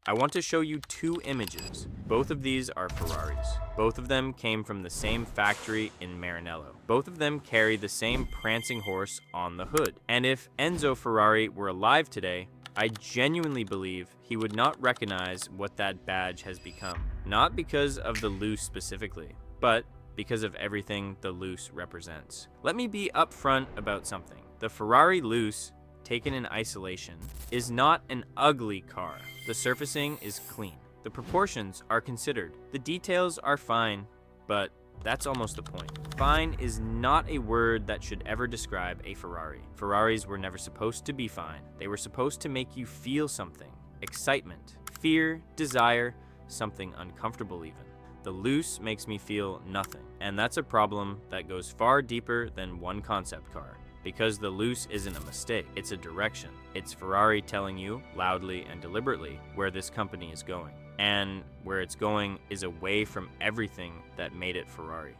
I want to show you two images. Both of these are Ferraris. Both of them came from the same factory in Maranello. Both of them carry the same prancing horse on the hood. And if Enzo Ferrari were alive today, I genuinely believe he would not recognize what that badge has become. Not because of the Luce specifically, but because of everything the Luce represents. Let me be upfront about something. The Ferrari Luce, taken in isolation, is not an ugly car. The surfacing is clean. The proportions are considered. The details are fine, but that's almost the point. Fine is not a word that should ever describe a Ferrari. Ferraris were never supposed to be fine. They were supposed to make you feel something. Excitement, fear, desire, something uncomfortable even. The Luce makes me feel nothing, and that's a problem that goes far deeper than one concept car. Because the Luce isn't a mistake, it's a direction. It's Ferrari telling you, loudly and deliberately, where this company is going. And where it's going is away from everything that made it Ferrari.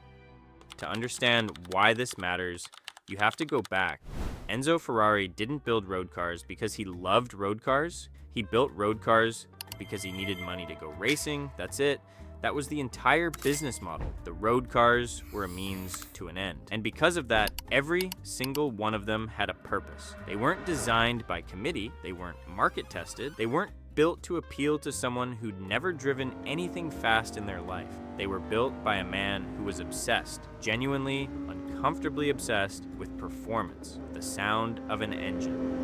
To understand why this matters, you have to go back. Enzo Ferrari didn't build road cars because he loved road cars. He built road cars because he needed money to go racing, that's it. That was the entire business model. The road cars were a means to an end. And because of that, every single one of them had a purpose. They weren't designed by committee, they weren't market tested, they weren't built to appeal to someone who'd never driven anything fast in their life. They were built by a man who was obsessed, genuinely, uncomfortably obsessed with performance, the sound of an engine.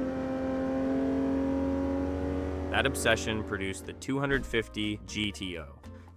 That obsession produced the 250 GTO,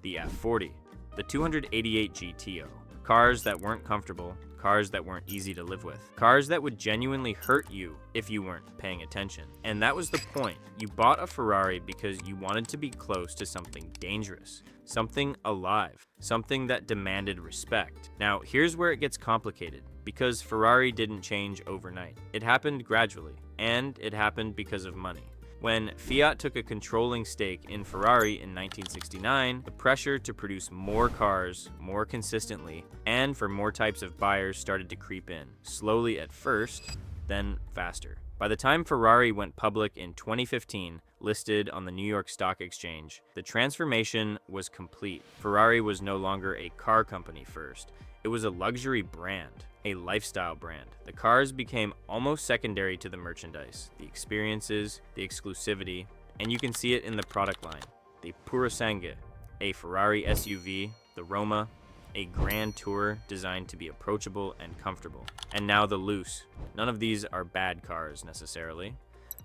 the F40, the 288 GTO, cars that weren't comfortable, cars that weren't easy to live with, cars that would genuinely hurt you if you weren't paying attention. And that was the point. You bought a Ferrari because you wanted to be close to something dangerous, something alive, something that demanded respect. Now, here's where it gets complicated, because Ferrari didn't change overnight. It happened gradually, and it happened because of money. When Fiat took a controlling stake in Ferrari in 1969, the pressure to produce more cars more consistently and for more types of buyers started to creep in, slowly at first, then faster. By the time Ferrari went public in 2015, listed on the New York Stock Exchange, the transformation was complete. Ferrari was no longer a car company first. It was a luxury brand, a lifestyle brand. The cars became almost secondary to the merchandise, the experiences, the exclusivity, and you can see it in the product line. The Purosangue, a Ferrari SUV, the Roma, a Grand Tour designed to be approachable and comfortable. And now the Luce. None of these are bad cars necessarily,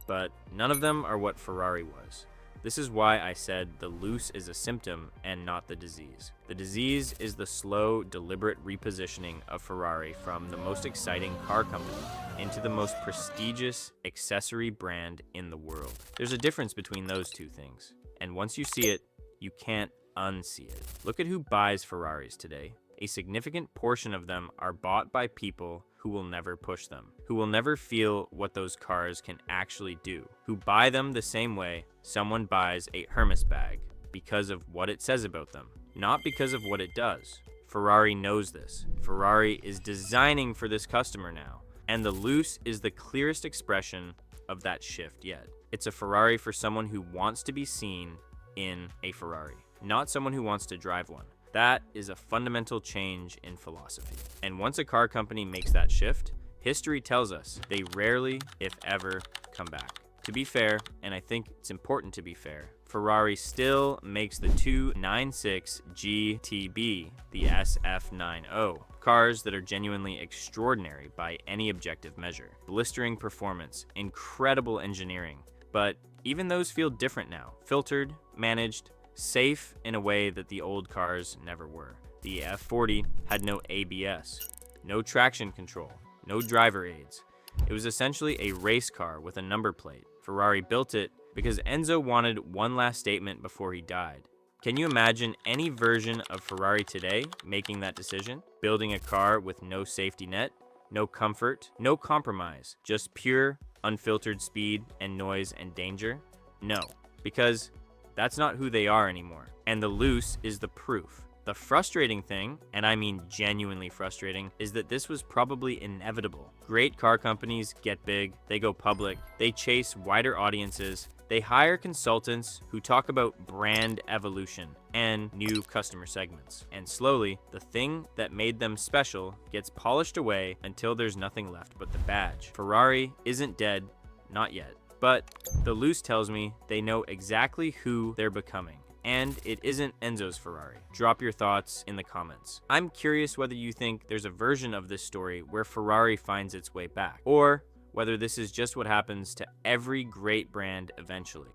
but none of them are what Ferrari was. This is why I said the Luce is a symptom and not the disease. The disease is the slow, deliberate repositioning of Ferrari from the most exciting car company into the most prestigious accessory brand in the world. There's a difference between those two things, and once you see it, you can't unsee it. Look at who buys Ferraris today. A significant portion of them are bought by people who will never push them, who will never feel what those cars can actually do, who buy them the same way someone buys a Hermes bag because of what it says about them, not because of what it does. Ferrari knows this. Ferrari is designing for this customer now, and the Luce is the clearest expression of that shift yet. It's a Ferrari for someone who wants to be seen in a Ferrari, not someone who wants to drive one. That is a fundamental change in philosophy. And once a car company makes that shift, history tells us they rarely, if ever, come back. To be fair, and I think it's important to be fair, Ferrari still makes the 296 GTB, the SF90, cars that are genuinely extraordinary by any objective measure. Blistering performance, incredible engineering, but even those feel different now. Filtered, managed, safe in a way that the old cars never were. The F40 had no ABS, no traction control, no driver aids. It was essentially a race car with a number plate. Ferrari built it because Enzo wanted one last statement before he died. Can you imagine any version of Ferrari today making that decision? Building a car with no safety net, no comfort, no compromise, just pure, unfiltered speed and noise and danger? No, because that's not who they are anymore. And the Luce is the proof. The frustrating thing, and I mean genuinely frustrating, is that this was probably inevitable. Great car companies get big, they go public, they chase wider audiences, They hire consultants who talk about brand evolution and new customer segments. And slowly, the thing that made them special gets polished away until there's nothing left but the badge. Ferrari isn't dead, not yet. But the Luce tells me they know exactly who they're becoming. And it isn't Enzo's Ferrari. Drop your thoughts in the comments. I'm curious whether you think there's a version of this story where Ferrari finds its way back, or whether this is just what happens to every great brand eventually.